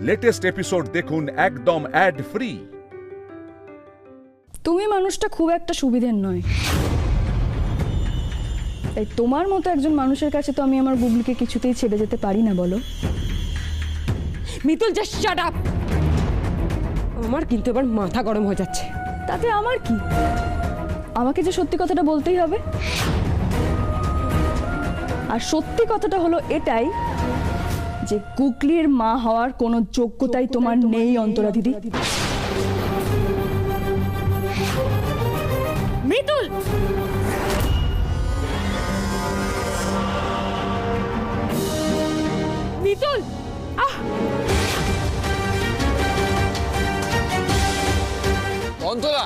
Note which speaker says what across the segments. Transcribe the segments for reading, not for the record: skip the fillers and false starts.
Speaker 1: Latest episode দেখুন একদম add free.
Speaker 2: তুমি মানুষটা খুব একটা সুবিধের নয়, তাই তোমার মতো একজন মানুষের কাছে তো আমি আমার গুগলিকে কিছুতেই ছেড়ে যেতে পারি না। বলো
Speaker 3: মিতুল, জাস্ট শাট আপ। আমার কিন্তু এবার মাথা গরম হয়ে যাচ্ছে।
Speaker 2: তাতে আমার কি? আমাকে যে সত্যি কথাটা বলতেই হবে, আর সত্যি কথাটা হলো এটাই যে গুগলির মা হওয়ার কোনো যোগ্যতাই তোমার নেই অন্তরা দিদি।
Speaker 3: মিতুল, মিতুল,
Speaker 4: অন্তরা,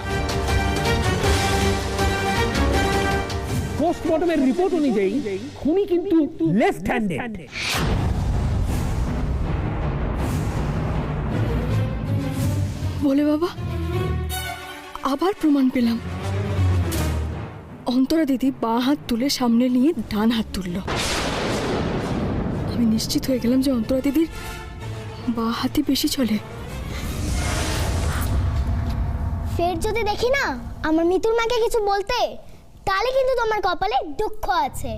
Speaker 5: পোস্টমর্টমের রিপোর্ট অনুযায়ী খুনি কিন্তু লেফট হ্যান্ডেড।
Speaker 2: বলে বাবা, আবার প্রমাণ পেলাম। অন্তরা দিদি বাঁ হাত তুলে সামনে নিয়ে ডান হাত তুলল। আমি নিশ্চিত হয়ে গেলাম যে অন্তরা দিদির বাঁ হাতই বেশি চলে।
Speaker 6: ফের যদি দেখি না আমার মিতুল মাকে কিছু বলতে, তাহলে কিন্তু তোমার কপালে দুঃখ আছে।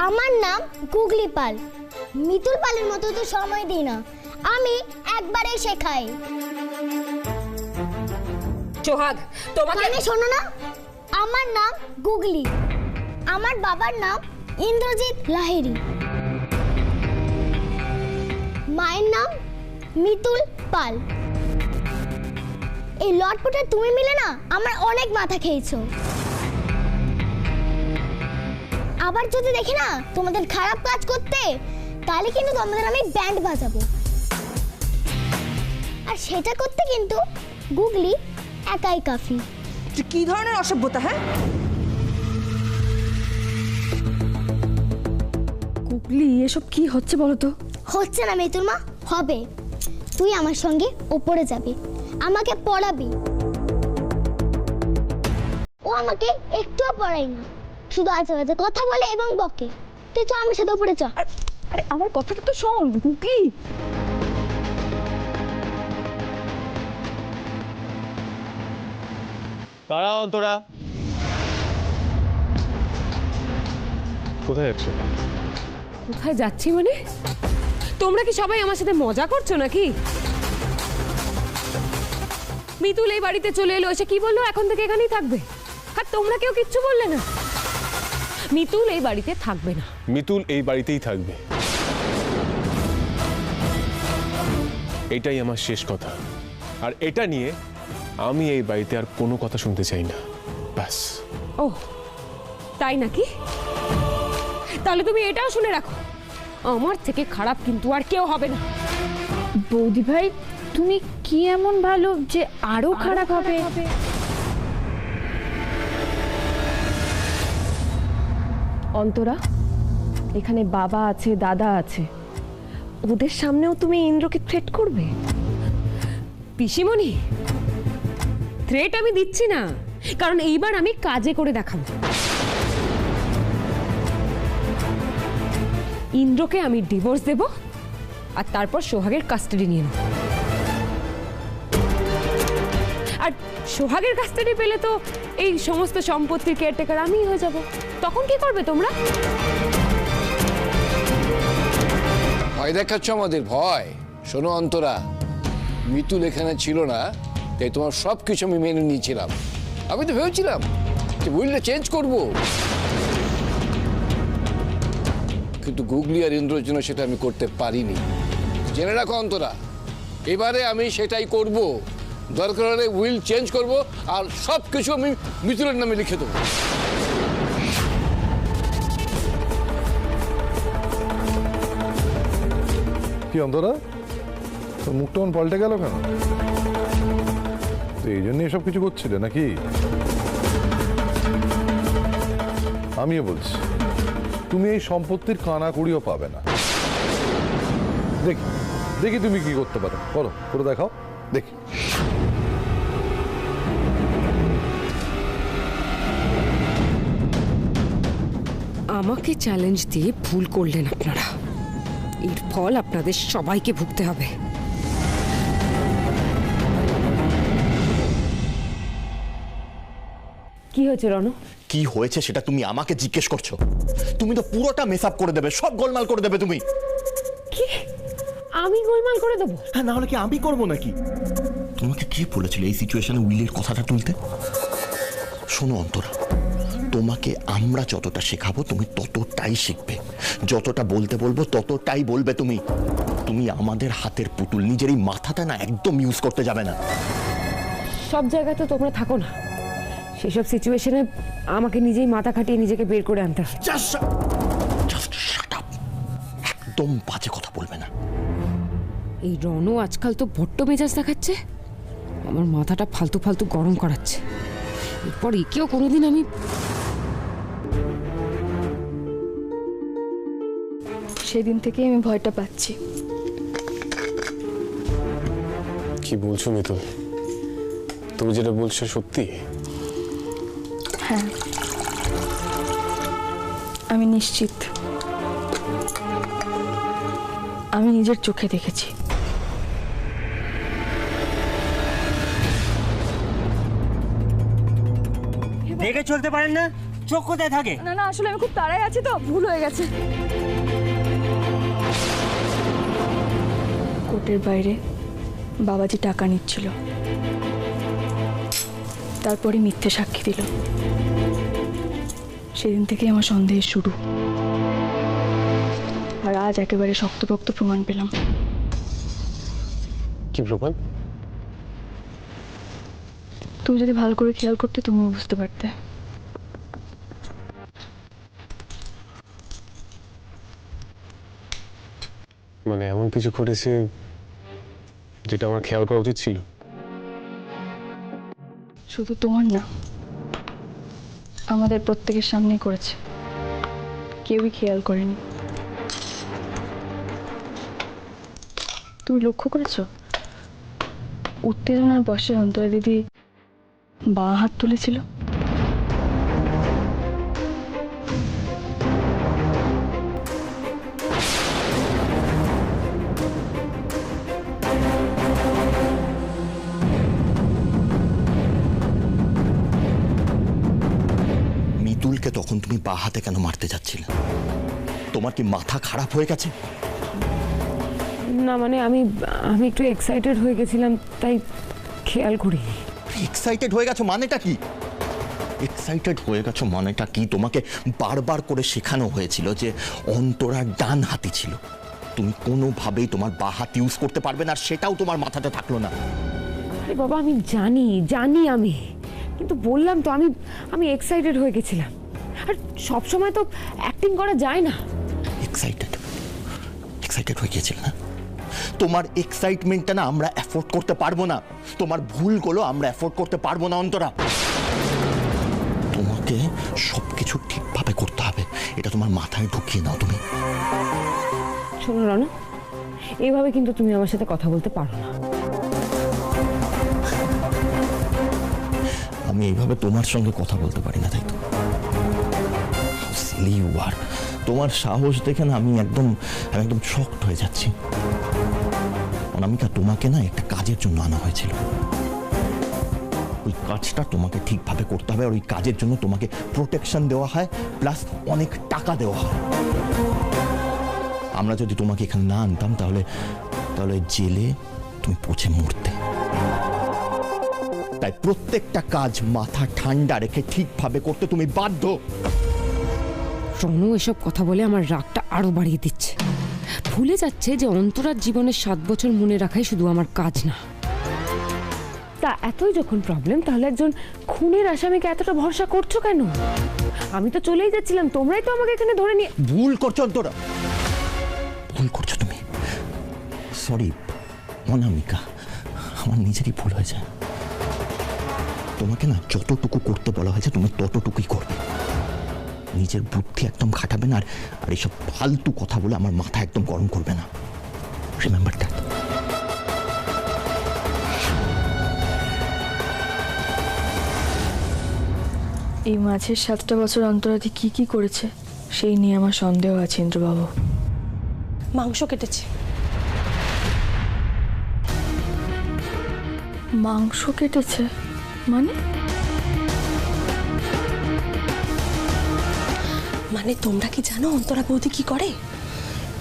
Speaker 6: আমার নাম গুগলি পাল। মিতুল পালের মতো তো সময় দিই না, আমি একবারেই শেখাই।
Speaker 3: সোহাগ, তোমাকে
Speaker 6: কানে শোনো না, আমার নাম গুগলি, আমার বাবার নাম ইন্দ্রজিৎ লাহিড়ী, মায়ের নাম মিতুল পাল। এই লটপটে তুমি মিলে না আমার অনেক মাথা খেয়েছো। আবার যদি দেখি না তোমাদের খারাপ কাজ করতে, তাহলে কিন্তু তোমাদের আমি ব্যান্ড বাজাবো। আর সেটা করতে কিন্তু গুগলি একাই কাফি।
Speaker 3: কি ধরনের অসভ্যতা? হ্যাঁ,
Speaker 2: গুগলি, এসব কি হচ্ছে বলো তো?
Speaker 6: হচ্ছে না মিতুল মা, হবে। তুই আমার সঙ্গে ওপরে যাবি, আমাকে পড়াবি। ও আমাকে একটুও পড়াই না, শুধু আজে বাজে কথা বলে এবং বকে। তুই তো আমার সাথে ওপরে চ।
Speaker 2: আরে আমার কথাটা তো শোন গুগলি।
Speaker 7: কারা অন্তরা? কোথায় যাচ্ছ?
Speaker 3: কোথায় যাচ্ছি মানে? তোমরা কি সবাই আমার সাথে মজা করছো নাকি? মিতুল এই বাড়িতে চলে এলো, এসে কি বললো এখন থেকে এখানেই থাকবে, আর তোমরা কেউ কিচ্ছু বললে না। মিতুল এই বাড়িতে থাকবে না।
Speaker 7: মিতুল এই বাড়িতেই থাকবে, এটাই আমার শেষ কথা। আর এটা নিয়ে আমি এই বাড়িতে আর কোনো কথা শুনতে চাই না, ব্যাস।
Speaker 3: ও তাই নাকি? তাহলে তুমি এটাও শুনে রাখো, আমার থেকে খারাপ কিন্তু আর কেউ হবে না।
Speaker 8: বৌদি ভাই, তুমি কি এমন ভালো যে আরো খারাপ হবে?
Speaker 3: অন্তরা, এখানে বাবা আছে, দাদা আছে, ওদের সামনেও তুমি ইন্দ্রকে থ্রেট করবে? পিসিমণি, থ্রেট আমি দিচ্ছি না, কারণ এইবার আমি কাজে করে দেখাবো। ইন্দ্রকে আমি ডিভোর্স দেব, আর তারপর সোহাগের কাস্টাডি নিয়ে নেব। আর সোহাগের কাস্টাডি পেলে তো এই সমস্ত সম্পত্তির কেয়ারটেকার আমিই হয়ে যাব। তখন কি করবে তোমরা?
Speaker 4: ভয় দেখাচ্ছ আমাদের? ভয়? শোনো অন্তরা, মিতুল এখানে ছিল না, তাই তোমার সব কিছু আমি মেনে নিয়েছিলাম। আমি তো ভেবেছিলাম যে উইলটা চেঞ্জ করব, কিন্তু গুগলি আর ইন্দ্রর জন্য সেটা আমি করতে পারিনি। জেনে রাখো অন্তরা, এবারে আমি সেটাই করব। দরকার হলে উইল চেঞ্জ করব, আর সব কিছু আমি মিতুলের নামে লিখে দেবো।
Speaker 9: কি অন্তরা, তোর মুখটা মন পাল্টে গেল কেন? তো এই জন্য এসব কিছু করছিলে নাকি? আমিও বলছি, তুমি এই সম্পত্তির কানাকুড়িও পাবে না। দেখি দেখি তুমি কি করতে পারো, করো, করে দেখাও দেখি।
Speaker 3: আমাকে চ্যালেঞ্জ দিয়ে ভুল করলেন আপনারা। এর ফল আপনাদের সবাইকে ভুগতে হবে। কি হয়েছে রণ?
Speaker 10: কি হয়েছে সেটা তুমি আমাকে জিজ্ঞেস করছো? তুমি তো পুরোটা মেস আপ করে দেবে, সব গোলমাল করে দেবে তুমি।
Speaker 3: কি আমি গোলমাল করে দেবো?
Speaker 10: হ্যাঁ, না হলে কি আমি করবো নাকি? তোমাকে কে বলেছিল এই সিচুয়েশনে উইলের কথাটা তুলতে? শোনো অন্তরা, তোমাকে আমরা যতটা শেখাবো তুমি ততটাই শিখবে, যতটা বলতে বলবো ততটাই বলবে তুমি। তুমি আমাদের হাতের পুতুল, নিজের এই মাথাটা না একদম ইউজ করতে যাবে না।
Speaker 3: সব জায়গায় তো তোমরা থাকো না, সেসব সিচুয়েশনে আমাকে নিজেই মাথা খাটিয়ে নিজেকে বের করে আনতে হয়।
Speaker 10: জাস্ট শাট আপ, একদম বাজে কথা বলবে না।
Speaker 3: এই রণ আজকাল তো বড্ড মেজাজ দেখাচ্ছে, আমার মাথাটা ফালতু ফালতু গরম করাচ্ছে। এরপর একেও কোনোদিন আমি
Speaker 2: সেদিন থেকে আমি ভয়টা পাচ্ছি।
Speaker 7: কি বলছো মিতুল? তুমি যেটা বলছো সত্যি?
Speaker 2: হ্যাঁ, আমি নিশ্চিত। আমি নিজের চোখে দেখেছি।
Speaker 5: দেখে চলতে পারেন না? চোখ কোথায় থাকে?
Speaker 2: না না, আসলে আমি খুব তাড়ায় আছি তো, ভুল হয়ে গেছে। কোর্টের বাইরে বাবাজি টাকা নিচ্ছিল, তারপরে মিথ্যে সাক্ষী দিল। সেদিন থেকে আমার সন্দেহ শুরু, আর আজ একেবারে শক্তপোক্ত প্রমাণ পেলাম।
Speaker 7: কি প্রমাণ?
Speaker 2: তুমি যদি ভালো করে খেয়াল করতে তুমিও বুঝতে পারতে।
Speaker 7: মানে এমন কিছু ঘটেছে যেটা আমার খেয়াল করা উচিত ছিল?
Speaker 2: শুধু তোমার না, আমাদের প্রত্যেকের সামনেই করেছে, কেউই খেয়াল করেনি। তুমি লক্ষ্য করেছো উত্তেজনার বশে অন্তরা দিদি বাঁ হাত তুলেছিল?
Speaker 10: মিতুলকে তখন তুমি বা হাতে কেন মারতে যাচ্ছিলে? তোমার কি মাথা খারাপ হয়ে গেছে?
Speaker 3: না মানে আমি একটু এক্সাইটেড হয়ে গেছিলাম, তাই খেয়াল করিনি।
Speaker 10: এক্সাইটেড হয়ে গেছো মানেটা কি? এক্সাইটেড হয়ে গেছো মানেটা কি? তোমাকে বারবার করে শেখানো হয়েছিল যে অন্তরা ডান হাতি ছিল, তুমি কোনোভাবেই তোমার বা হাত ইউজ করতে পারবে না, আর সেটাও তোমার মাথাতে থাকলো না।
Speaker 3: আরে বাবা, আমি জানি আমি, কিন্তু বললাম তো আমি এক্সাইটেড হয়ে গেছিলাম। আর সব সময় তো অ্যাক্টিং করা যায় না।
Speaker 10: এক্সাইটেড হয়ে গিয়েছিল না? তোমার এক্সাইটমেন্টটা না আমরা অ্যাফোর্ড করতে পারবো না, তোমার ভুলগুলো আমরা অ্যাফোর্ড করতে পারবো না অন্তরা। তোমাকে সবকিছু ঠিকভাবে করতে হবে, এটা তোমার মাথায় ঢুকিয়ে নাও তুমি।
Speaker 3: শোনো রণা, এইভাবে কিন্তু তুমি আমার সাথে কথা বলতে পারো না।
Speaker 10: আমি এইভাবে তোমার সঙ্গে কথা বলতে পারি না, তাই তো? Silly you are. তোমার সাহস দেখে না আমি একদম শকড হয়ে যাচ্ছি। অনামিকা, তোমাকে না একটা কাজের জন্য আনা হয়েছিল, ওই কাজটা তোমাকে ঠিকভাবে করতে হবে, আর ওই কাজের জন্য তোমাকে প্রোটেকশন দেওয়া হয়, প্লাস অনেক টাকা দেওয়া হয়। আমরা যদি তোমাকে এখানে না আনতাম তাহলে জেলে তুমি পচে মরতে। তাই প্রত্যেকটা কাজ মাথা ঠান্ডা রেখে ঠিকভাবে করতে তুমি বাধ্য।
Speaker 3: রণু এসব কথা বলে আমার রাগটা আরো বাড়িয়ে দিচ্ছে। ভুলে যাচ্ছে যে অন্তরার জীবনের 7 বছর মনে রাখাই শুধু আমার কাজ না। তা এতই যখন প্রবলেম, তাহলে একজন খুনের আসামিকে এতটা ভরসা করছো কেন? আমি তো চলেই যাচ্ছিলাম, তোমরাই তো আমাকে এখানে ধরে নিয়ে।
Speaker 10: ভুল করছো অন্তরা, ভুল করছো তুমি। সরি অনামিকা, আমার নিজেরই ভুল হয়েছে। তোমাকে না যতটুকু করতে বলা হয়েছে তুমি ততটুকুই করবে, নিজের বুদ্ধি একদম খাটাবে না, আর এইসব ফালতু কথা বলে আমার মাথা একদম গরম করবে না। Remember that.
Speaker 2: এই মাঝের 7টা বছর অন্তরাদি কি করেছে সেই নিয়ে আমার সন্দেহ আছে ইন্দ্রবাবু।
Speaker 11: মাংস কেটেছে।
Speaker 2: মাংস কেটেছে মানে?
Speaker 11: মানে তোমরা কি জানো অন্তরা বৌদি কি করে?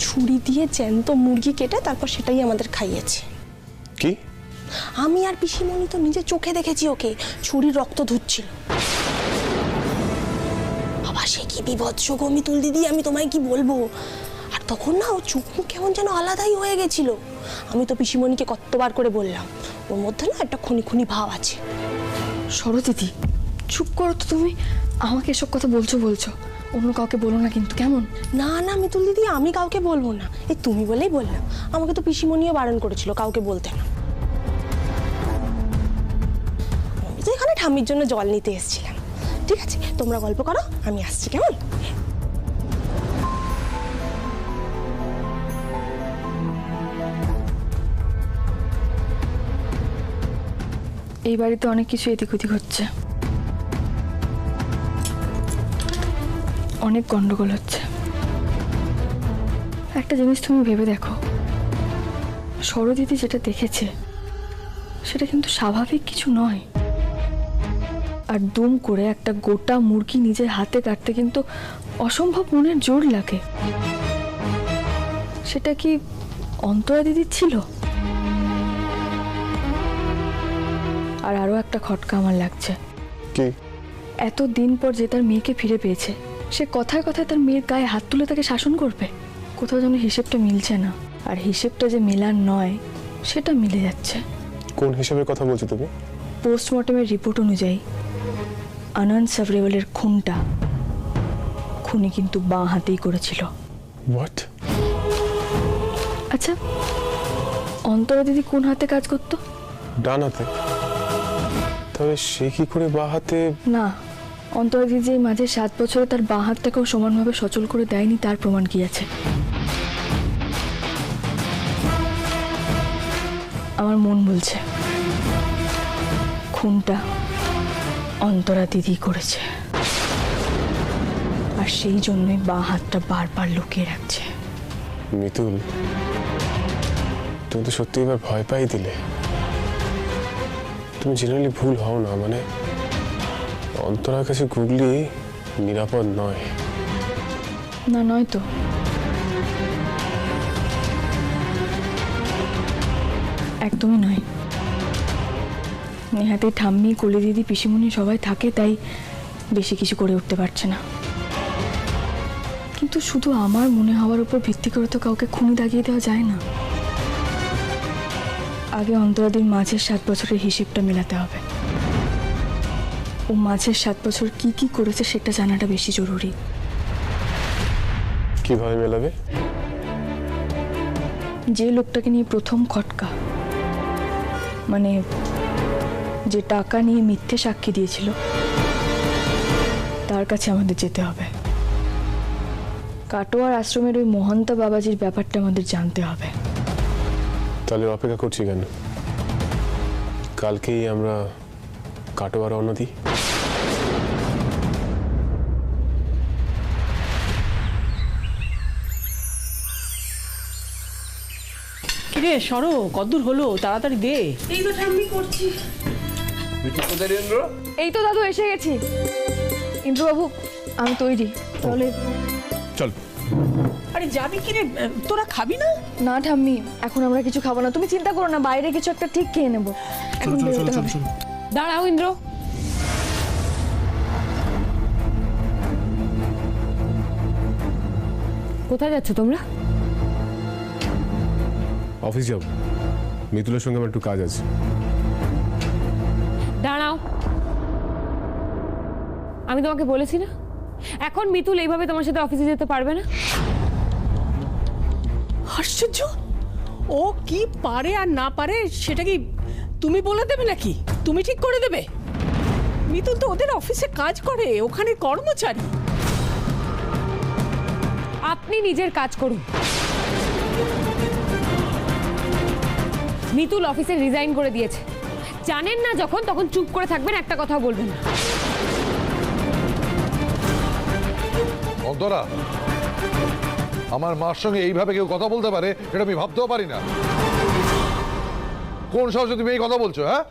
Speaker 11: ছুরি দিয়ে জ্যান্ত মুরগি কেটে তারপর সেটাই আমাদের খাইয়েছে।
Speaker 7: কি?
Speaker 11: আমি আর পিসিমণি তো নিজে চোখে দেখেছি ওকে ছুরির রক্ত ধুচ্ছিল। বাবা সে কি বিভৎস গো মিতুল দিদি, আমি তোমায় কি বলবো। আর তখন না ও চোখ মুখ কেমন যেন আলাদাই হয়ে গেছিল। আমি তো পিসিমণিকে কতবার করে বললাম ওর মধ্যে না একটা খুনি খুনি ভাব আছে।
Speaker 2: সরো দিদি, চুপ করো তো তুমি। আমাকে এসব কথা বলছো, অন্য কাউকে বলো না কিন্তু, কেমন?
Speaker 11: না না মিতুল দিদি, আমি কাউকে বলবো না। এই তুমি বলেই বললাম। আমাকে তো পিসিমণিও বারণ করেছিল কাউকে বলতে না। আমি তো এখানে ঠাম্মির জন্য জল নিতে এসেছিলাম। ঠিক আছে তোমরা গল্প করো, আমি আসছি, কেমন?
Speaker 2: এই বাড়িতে অনেক কিছু এদিক ওদিক হচ্ছে, অনেক গন্ডগোল হচ্ছে। একটা জিনিস তুমি ভেবে দেখো, সরোদিদি যেটা দেখেছে সেটা কিন্তু স্বাভাবিক কিছু নয়। আর দুম করে একটা গোটা মুরগি নিজের হাতে কাটতে কিন্তু অসম্ভব মনের জোর লাগে। সেটা কি অন্তরা দিদির ছিল? আর আরো একটা খটকা আমার লাগছে।
Speaker 7: কি?
Speaker 2: এত দিন পর যে তার মেয়েকে ফিরে পেয়েছে, সে কথায় কথায় তার মেয়ের গায়ে হাত তুলে তাকে শাসন করবে? কোথাও যেন হিসেবটা মিলছে না। আর হিসেবটা যে মেলার নয় সেটা মিলে যাচ্ছে।
Speaker 7: কোন হিসাবের কথা বলছো তুমি?
Speaker 2: পোস্টমর্টমের রিপোর্ট অনুযায়ী আনন্দ সাবরেওয়ালের খুনটা খুনি কিন্তু বাঁ হাতেই করেছিল।
Speaker 7: হোয়াট?
Speaker 2: আচ্ছা অন্তরা দিদি কোন হাতে কাজ করতো?
Speaker 7: ডান হাতে। তবে সে কি করে বাঁ হাতে?
Speaker 2: না, অন্তরা দিদি যে মাঝে 7 বছরে তার বাঁ হাতটাকেও সমানভাবে সচল করে দেয়নি তার প্রমাণ কি আছে? আমার মন বলছে খুনটা অন্তরা দিদি করেছে, আর সেই জন্যই বাঁ হাতটা বারবার লুকিয়ে রাখছে।
Speaker 7: মিতুল, তুমি তো সত্যি এবার ভয় পাই দিলে। তুমি জেনারেলি ভুল হও না। মানে অন্তরার কাছে গুগলি নিরাপদ নয়।
Speaker 2: না, নয় তো। একদমই নয়। নেহাতি ঠাম্মি, কলি দিদি, পিসিমণি সবাই থাকে, তাই বেশি কিছু করে উঠতে পারছে না। কিন্তু শুধু আমার মনে হওয়ার উপর ভিত্তি করে তো কাউকে খুনি দাগিয়ে দেওয়া যায় না। আগে অন্তরাদির মাঝের 7 বছরের হিসেবটা মেলাতে হবে। ও মাঝের 7 বছর কি কি করেছে সেটা জানাটা বেশি জরুরি।
Speaker 7: কিভাবে মেলাবে?
Speaker 2: যে লোকটাকে নিয়ে প্রথম খটকা, মানে যে টাকা নিয়ে মিথ্যে সাক্ষী দিয়েছিল, তার কাছে আমাদের যেতে হবে। কাটোয়ার আশ্রমের ওই মহন্ত বাবাজির ব্যাপারটা আমাদের জানতে হবে।
Speaker 7: তাহলে অপেক্ষা করছি কেন? কালকেই আমরা কাটোয়া রওনা দিই।
Speaker 5: কিরে সরো, কদ্দূর হলো? তাড়াতাড়ি দে।
Speaker 11: এই তো ঠাম্মি করছি।
Speaker 2: এই তো দাদু এসে গেছি। ইন্দ্রবাবু আমি তৈরি, তাহলে
Speaker 1: চল।
Speaker 5: আরে যাবি কিরে? তোরা খাবি না?
Speaker 2: না ঠাম্মি, এখন আমরা কিছু খাবো না। তুমি চিন্তা করো না, বাইরে কিছু একটা ঠিক খেয়ে নেবো। এখন বেরোতে হবে।
Speaker 3: দাঁড়াও ইন্দ্র, কোথায় যাচ্ছ তোমরা?
Speaker 7: অফিস যাব। মিতুলের সঙ্গে আমার একটু কাজ আছে।
Speaker 3: দাঁড়াও, আমি তোমাকে বলেছি না এখন মিতুল এইভাবে তোমার সাথে অফিসে যেতে পারবে না।
Speaker 5: আশ্চর্য, ও কি পারে আর না পারে সেটা কি তুমি বলে দেবে নাকি? তুমি ঠিক করে দেবে? মিতুল তো ওদের অফিসে কাজ করে, ওখানে কর্মচারী।
Speaker 3: আপনি নিজের কাজ করুন। মিতুল অফিসে রিজাইন করে দিয়েছে। জানেন না যখন তখন চুপ করে থাকবেন, একটা কথা বলবেন না।
Speaker 9: অন্তরা, আমার মার সঙ্গে এইভাবে কেউ কথা বলতে পারে এটা আমি ভাবতেও পারি না। কোন সাহসে তুমি এই কথা বলছো? হ্যাঁ,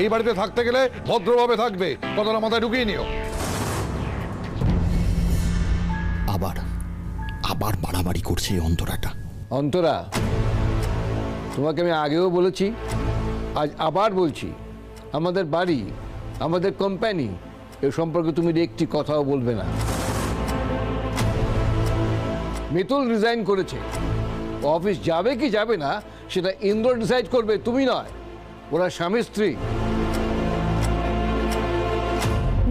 Speaker 9: এই বাড়িতে থাকতে গেলে ভদ্রভাবে থাকবে, কথাটা মাথায় ঢুকিয়ে নিও।
Speaker 10: আবার আবার বাড়াবাড়ি করছে এই অন্তরাটা।
Speaker 4: অন্তরা, তোমাকে আমি আগেও বলেছি, আজ আবার বলছি, আমাদের বাড়ি, আমাদের কোম্পানি, এ সম্পর্কে তুমি একটি কথাও বলবে না। মিতুল রিজাইন করেছে, অফিস যাবে কি যাবে না সেটা ইন্দ্র ডিসাইড করবে, তুমি নয়। ওরা স্বামী স্ত্রী।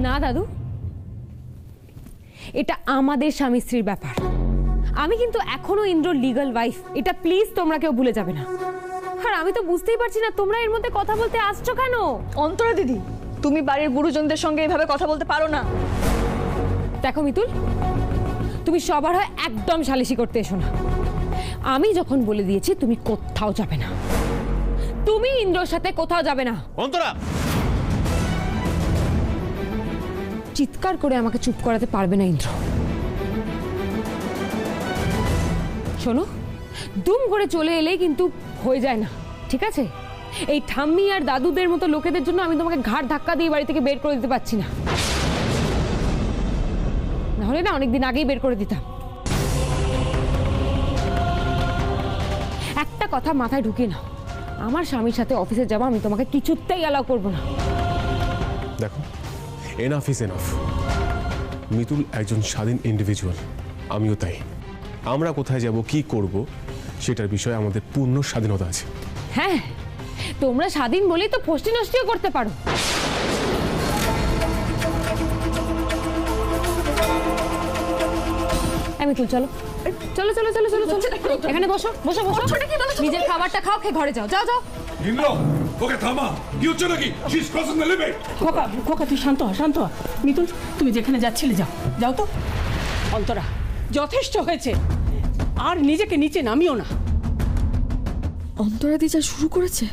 Speaker 3: না দাদু, এটা আমাদের স্বামী স্ত্রীর ব্যাপার। আমি কিন্তু এখনো ইন্দ্র লিগ্যাল ওয়াইফ, এটা প্লিজ তোমরা কেউ ভুলে যাবে না। আর আমি তো বুঝতেই পারছি না তোমরা এর মধ্যে কথা বলতে আসছো কেন।
Speaker 2: অন্তরা দিদি, তুমি বাড়ির গুরুজনদের সঙ্গে এভাবে কথা বলতে পারো না।
Speaker 3: দেখো মিতুল, তুমি সবার হয় একদম সালিশি করতে এসো না। আমি যখন বলে দিয়েছি তুমি কোথাও যাবে না, তুমি ইন্দ্রর সাথে কোথাও যাবে না।
Speaker 7: অন্তরা,
Speaker 3: চিৎকার করে আমাকে চুপ করাতে পারবে না ইন্দ্র। শোনো, দুম করে চলে এলেই কিন্তু হয়ে যায় না, ঠিক আছে? এই ঠাম্মি আর দাদুদের মতো লোকেদের জন্য আমি তোমাকে ঘাড় ধাক্কা দিয়ে বাড়ি থেকে বের করে দিতে পারছি না। নাহলে না অনেকদিন আগেই বের করে দিতাম। একটা কথা মাথায় ঢুকিয়ে নাও, আমার স্বামীর সাথে অফিসে যাবো আমি তোমাকে কিছুতেই অ্যালাউ করবো না।
Speaker 7: দেখো, এনাফ ইজ এনাফ। মিতুল একজন স্বাধীন ইন্ডিভিজুয়াল, আমিও তাই। আমরা কোথায় যাব, কি করব, সেটার বিষয়ে আমাদের পূর্ণ স্বাধীনতা আছে।
Speaker 3: হ্যাঁ, তোমরা স্বাধীন বলেই তো ফষ্টি নষ্টিও করতে পারো। মিতুল চলো চলো চলো চলো চলো চলো, এখানে বসো বসো বসো, নিজের খাবারটা খাও, খেয়ে ঘরে যাও, যাও যাও।
Speaker 1: ওকে থামা, কি হচ্ছে নাকি? She is crossing the limit.
Speaker 5: খোকা খোকা, তুই শান্ত হ, শান্ত হ। মিতুল, তুমি যেখানে যাচ্ছিলে যাও, যাও তো। অন্তরা, যথেষ্ট হয়েছে, আর নিজেকে নিচে নামিও না।
Speaker 2: অন্তরা দি যা শুরু করেছে,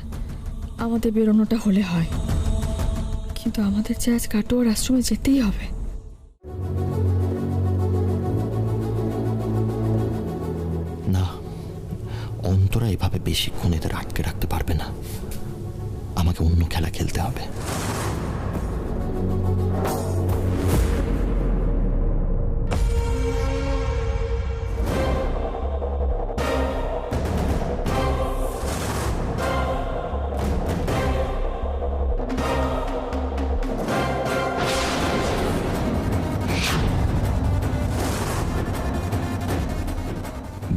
Speaker 2: আমাদের বেরোনোটা হলে হয়, কিন্তু আমাদের যে আজ কাটোয়ার আশ্রমে যেতেই হবে।
Speaker 10: না, অন্তরা এভাবে বেশিক্ষণ এদের আটকে রাখতে পারবে না। আমাকে অন্য খেলা খেলতে হবে।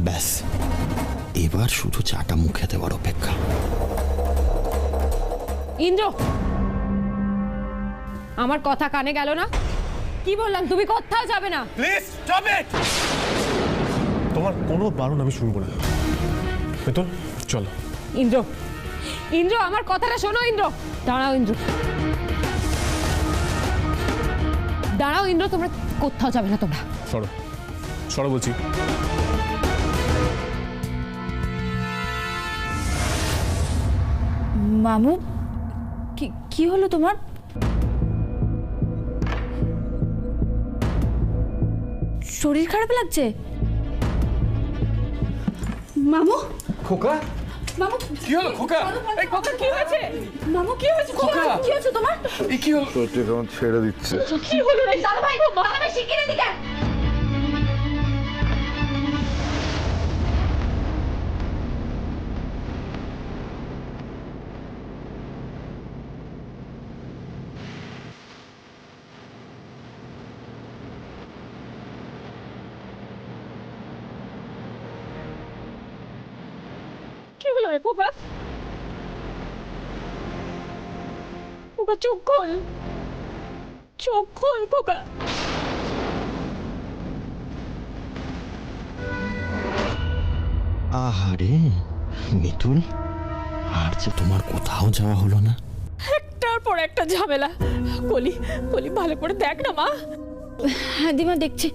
Speaker 10: ব্যাস, এবার শুধু চাটা মুখে দেওয়ার অপেক্ষা।
Speaker 3: ইন্দ্র, আমার কথা কানে গেল না? কি বললাম, তুমি কোথাও যাবে না।
Speaker 7: Please stop it. তোমার কোনো বারণ আমি শুনবো না। মিতুল চলো।
Speaker 3: ইন্দ্র, ইন্দ্র আমার কথাটা শোনো। ইন্দ্র দাঁড়াও, ইন্দ্র দাঁড়াও। ইন্দ্র, তোমরা কোথাও যাবে না, তোমরা
Speaker 7: সরো সরো বলছি।
Speaker 8: মামু, কি হলো তোমার? শরীর খারাপ লাগছে?
Speaker 5: মামু,
Speaker 4: খোকা,
Speaker 5: মামু
Speaker 4: কি হলো? খোকা,
Speaker 5: এই খোকা কি হয়েছে? মামু কি হয়েছে?
Speaker 4: খোকা,
Speaker 5: কি হয়েছে তোমার?
Speaker 4: এই কি হলো?
Speaker 9: সত্যি কেমন ছেড়ে দিচ্ছে।
Speaker 5: কি হলো রে দাদা ভাই? মাথা শিখিয়ে দিকে। কি হলো রে খোকা? খোকা চোখ খোল, চোখ খোল খোকা।
Speaker 10: আহারে মিতুল, আর যে তোমার কোথাও যাওয়া হলো না।
Speaker 5: একটার পর একটা ঝামেলা। কলি কলি, ভালো করে দেখ না মা।
Speaker 8: হ্যাঁ দিমা, দেখছি।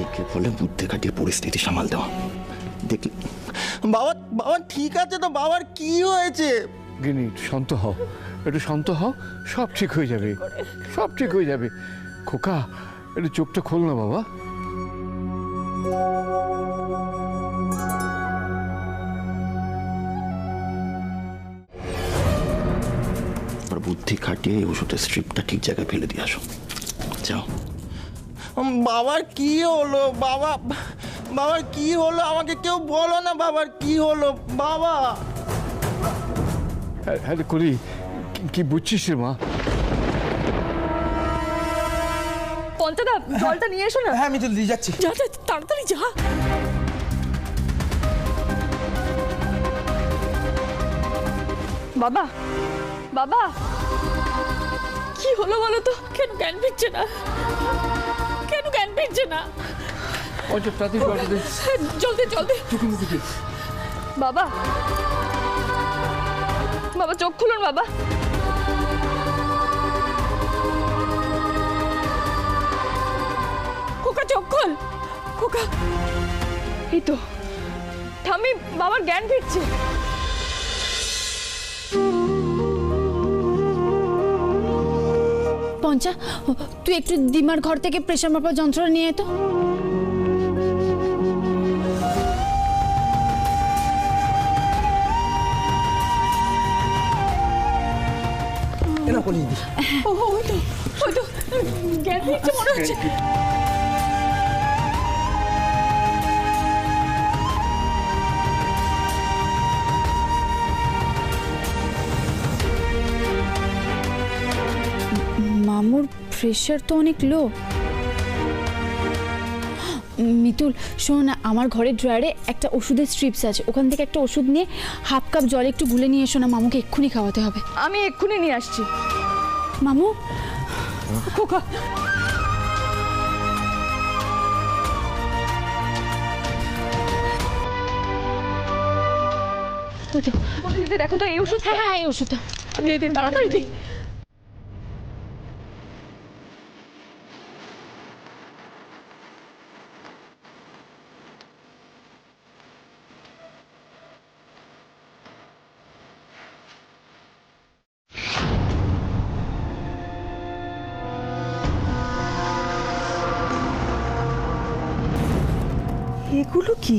Speaker 10: একে বলে বুদ্ধি কাটিয়ে পরিস্থিতি সামাল দেওয়া। দেখলি বাবা, বাবা ঠিক আছে তো? বাবার কি হয়েছে?
Speaker 4: গিনি, একটু শান্ত হও, একটু শান্ত হও, সব ঠিক হয়ে যাবে, সব ঠিক হয়ে যাবে। খোকা, একটু চোখটা খোল না বাবা।
Speaker 10: বুদ্ধি খাটিয়ে এই ওষুধের স্ট্রিপটা ঠিক জায়গায় ফেলে দিয়ে আসো। যাও।
Speaker 12: বাবার কি হলো? বাবা, বাবার কি হলো? আমাকে কেউ বলো না বাবার কি হলো। বাবা
Speaker 13: হ্যাঁ করি, কি বুঝছিস রে মা?
Speaker 2: পঞ্চাদা, জলটা নিয়ে এসো না।
Speaker 12: হ্যাঁ আমি তো দিয়ে যাচ্ছি।
Speaker 5: যা যা, তাড়াতাড়ি যা।
Speaker 2: বাবা, বাবা,
Speaker 5: কি হলো বলো তো? কেন জ্ঞান ফিরছে না? কেন জ্ঞান ফিরছে না? জলদি জলদি।
Speaker 2: বাবা, বাবা চোখ খুলুন বাবা।
Speaker 5: খোকা চোখ খোল। খোকা,
Speaker 2: এই তো ঠাম্মি, বাবার জ্ঞান ফিরছে।
Speaker 8: পঞ্চা, তুই একটু দিমার ঘর থেকে প্রেশার মাপার যন্ত্র নিয়ে তো।
Speaker 12: এনা কলি দি।
Speaker 5: ওই তো জ্ঞান ফিরছে মনে হচ্ছে।
Speaker 8: মামুর প্রেশার তো অনেক লো। মিতুল শোন না, আমার ঘরের ড্রয়ারে একটা ওষুধের স্ট্রিপস আছে, ওখান থেকে একটা ওষুধ নিয়ে হাফ কাপ জল একটু গুলে নিয়ে এসো না, মামুকে এক্ষুনি খাওয়াতে হবে।
Speaker 2: আমি এক্ষুনি নিয়ে আসছি।
Speaker 8: মামু,
Speaker 5: খোকা,
Speaker 2: দেখো তো এই ওষুধ।
Speaker 8: হ্যাঁ এই ওষুধটা
Speaker 5: দিয়ে দিন তাড়াতাড়ি দিন।
Speaker 2: এগুলো কি?